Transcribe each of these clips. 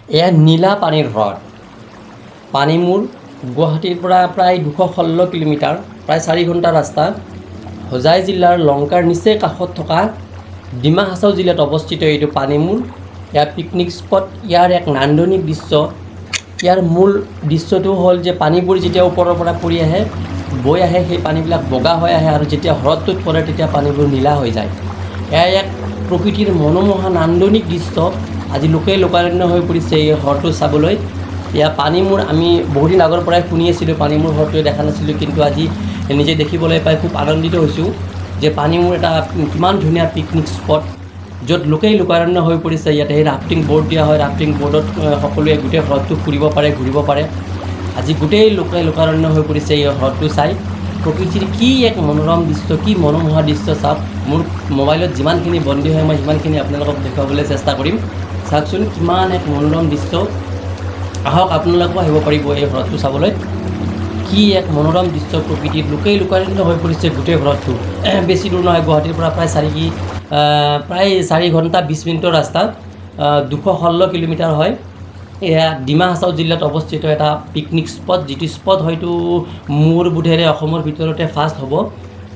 এয়া নীলা পানীৰ হ্ৰদ পানীমূৰ গুৱাহাটীৰ পৰা প্ৰায় 216 কিলোমিটাৰ প্ৰায় 4 ঘণ্টা ৰাস্তা হোজাই জিলাৰ লংকাৰ নিচেই কাষত থকা ডিমা হাছাও জিলাত অৱস্থিত এইটো পানীমূৰ ইয়াৰ পিকনিক স্পট ইয়াৰ এক নান্দনিক দৃশ্য ইয়াৰ মূল দৃশ্যটো হ'ল যে পানীবোৰ যেতিয়া ওপৰৰ পৰা পৰি আহে বৈ আহে সেই পানীবিলাক বগা হৈ আহে আৰু যেতিয়া হ্ৰদটোত পৰে তেতিয়া পানীবোৰ নীলা হৈ যায় এয়া এক প্ৰকৃতিৰ মনোমোহা নান্দনিক দৃশ্য আজি লোকাৰণ্য হৈ পৰিছে এই হ্ৰদটো চাবলৈ এয়া পানীমূৰ আমি বহুদিন আগৰ পৰাই শুনি আছিলোঁ পানীমূৰ হ্ৰদটোৱে দেখা নাছিলোঁ কিন্তু আজি নিজে দেখিবলৈ পাই খুব আনন্দিত হৈছোঁ যে পানীমূৰ এটা কিমান ধুনীয়া পিকনিক স্পট য'ত লোকাৰণ্য হৈ পৰিছে ইয়াতে সেই ৰাফটিং ব'ৰ্ড দিয়া হয় ৰাফটিং ব'ৰ্ডত সকলোৱে গোটেই হ্ৰদটো ফুৰিব পাৰে ঘূৰিব পাৰে আজি গোটেই লোকাৰণ্য হৈ পৰিছে এই হ্ৰদটো চাই প্ৰকৃতিৰ কি এক মনোৰম দৃশ্য কি মনোমোহা দৃশ্য চাওক মোৰ মোবাইলত যিমানখিনি বন্দী হয় মই সিমানখিনি আপোনালোকক দেখুৱাবলৈ চেষ্টা কৰিম চাওকচোন কিমান এক মনোৰম দৃশ্য আহক আপোনালোকো আহিব পাৰিব এই হ্ৰদটো চাবলৈ কি এক মনোৰম দৃশ্য প্ৰকৃতিৰ লোকাৰণ্য হৈ পৰিছে গোটেই হ্ৰদটো বেছি দূৰ নহয় গুৱাহাটীৰ পৰা প্ৰায় 4 ঘণ্টা 20 মিনিটৰ ৰাস্তা 216 কিলোমিটাৰ হয় এয়া ডিমা হাছাও জিলাত অৱস্থিত এটা পিকনিক স্পট যিটো স্পট হয়তো মোৰ বোধেৰে অসমৰ ভিতৰতে ফাৰ্ষ্ট হ'ব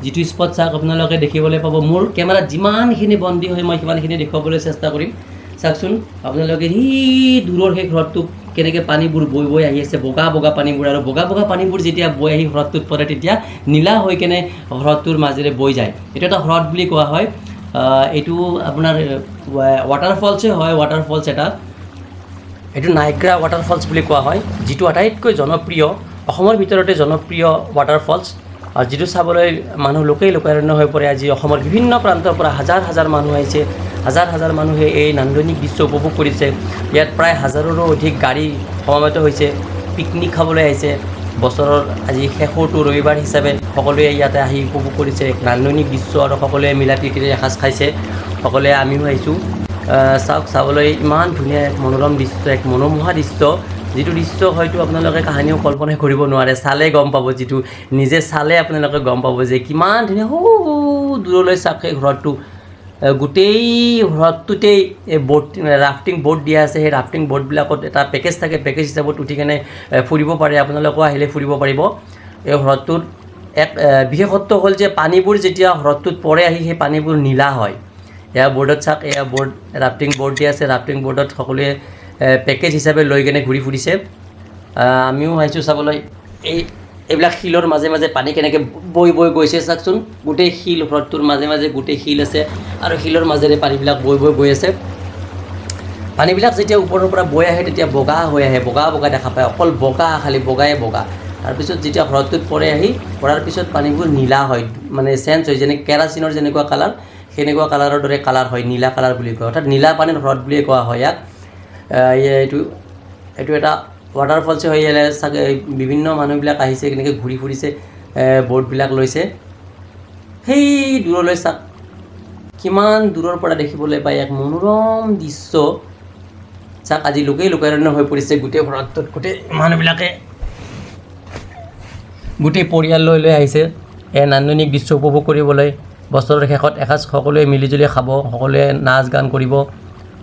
যিটো স্পট চাওক আপোনালোকে দেখিবলৈ পাব মোৰ কেমেৰাত যিমানখিনি বন্দী হয় মই সিমানখিনি দেখুৱাবলৈ চেষ্টা কৰিম চাওকচোন আপোনালোকে দূৰৰ সেই হ্ৰদটো কেনেকৈ পানীবোৰ বৈ আহি আছে বগা পানীবোৰ আৰু বগা পানীবোৰ যেতিয়া বৈ আহি হ্ৰদটোত পৰে তেতিয়া নীলা হৈ কেনে হ্ৰদটোৰ মাজেৰে বৈ যায় এইটো এটা হ্ৰদ বুলি কোৱা হয় এইটো আপোনাৰ ৱাটাৰফলছে হয় ৱাটাৰফলছ এটা এইটো নাইগ্ৰা ৱাটাৰফলছ বুলি কোৱা হয় যিটো আটাইতকৈ জনপ্ৰিয় অসমৰ ভিতৰতে জনপ্ৰিয় ৱাটাৰফলছ আৰু যিটো চাবলৈ মানুহ লোকাৰণ্য হৈ পৰে আজি অসমৰ বিভিন্ন প্ৰান্তৰ পৰা হাজাৰ মানুহ আহিছে হাজাৰ মানুহে এই নান্দনিক দৃশ্য উপভোগ কৰিছে ইয়াত প্ৰায় 1000ৰো অধিক গাড়ী সমবেত হৈছে পিকনিক খাবলৈ আহিছে বছৰৰ আজি শেষৰটো ৰবিবাৰ হিচাপে সকলোৱে ইয়াতে আহি উপভোগ কৰিছে এক নান্দনিক দৃশ্য আৰু সকলোৱে মিলা প্ৰীতিৰে এসাঁজ খাইছে সকলোৱে আমিও আহিছোঁ চাবলৈ ইমান ধুনীয়া এক মনোৰম দৃশ্য এক মনোমোহা দৃশ্য যিটো দৃশ্য হয়তো আপোনালোকে কাহিনীও কল্পনা কৰিব নোৱাৰে চালে গম পাব যিটো নিজে চালে আপোনালোকে গম পাব যে কিমান ধুনীয়া দূৰলৈ চাওক সেই হ্ৰদটো গোটেই হ্ৰদটোতেই ৰাফটিং ব'ৰ্ড দিয়া আছে সেই ৰাফটিং ব'ৰ্ডবিলাকত এটা পেকেজ থাকে পেকেজ হিচাপত উঠি কেনে ফুৰিব পাৰে আপোনালোকেও আহিলে ফুৰিব পাৰিব এই হ্ৰদটোত এক বিশেষত্ব হ'ল যে পানীবোৰ যেতিয়া হ্ৰদটোত পৰে আহি সেই পানীবোৰ নীলা হয় এয়া ব'ৰ্ডত চাওক এয়া ব'ৰ্ড ৰাফটিং ব'ৰ্ড দিয়া আছে ৰাফটিং ব'ৰ্ডত সকলোৱে পেকেজ হিচাপে লৈ কেনে ঘূৰি ফুৰিছে আমিও আহিছোঁ চাবলৈ এইবিলাক শিলৰ মাজে পানী কেনেকৈ বৈ গৈছে চাওকচোন গোটেই শিল হ্ৰদটোৰ মাজে গোটেই শিল আছে আৰু শিলৰ মাজেৰে পানীবিলাক বৈ গৈ আছে পানীবিলাক যেতিয়া ওপৰৰ পৰা বৈ আহে তেতিয়া বগা হৈ আহে বগা দেখা পায় অকল খালি বগা তাৰপিছত যেতিয়া হ্ৰদটোত পৰাৰ পিছত পানীবোৰ নীলা হয় মানে চেঞ্জ হয় যেনে কেৰাচিনৰ যেনেকুৱা কালাৰ সেনেকুৱা কালাৰৰ দৰে কালাৰ হয় নীলা কালাৰ বুলি কয় অৰ্থাৎ নীলা পানীৰ হ্ৰদ বুলিয়ে কোৱা হয় ইয়াক এইটো এটা ৱাটাৰফলছে হৈ চাগে বিভিন্ন মানুহবিলাক আহিছে কেনেকৈ ঘূৰি ফুৰিছে ব'ৰ্ডবিলাক লৈছে সেই দূৰলৈ চাওক কিমান দূৰৰ পৰা দেখিবলৈ পায় এক মনোৰম দৃশ্য চাওক আজি লোকাৰণ্য হৈ পৰিছে গোটেই হ্ৰদটোত গোটেই মানুহবিলাকে গোটেই পৰিয়াল লৈ আহিছে এই নান্দনিক দৃশ্য উপভোগ কৰিবলৈ বছৰৰ শেষত এসাঁজ সকলোৱে মিলিজুলি খাব সকলোৱে নাচ গান কৰিব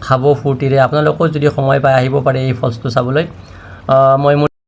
খাব ফূৰ্তিৰে আপোনালোকেও যদি সময় পায় আহিব পাৰে এই ফলছটো চাবলৈ মই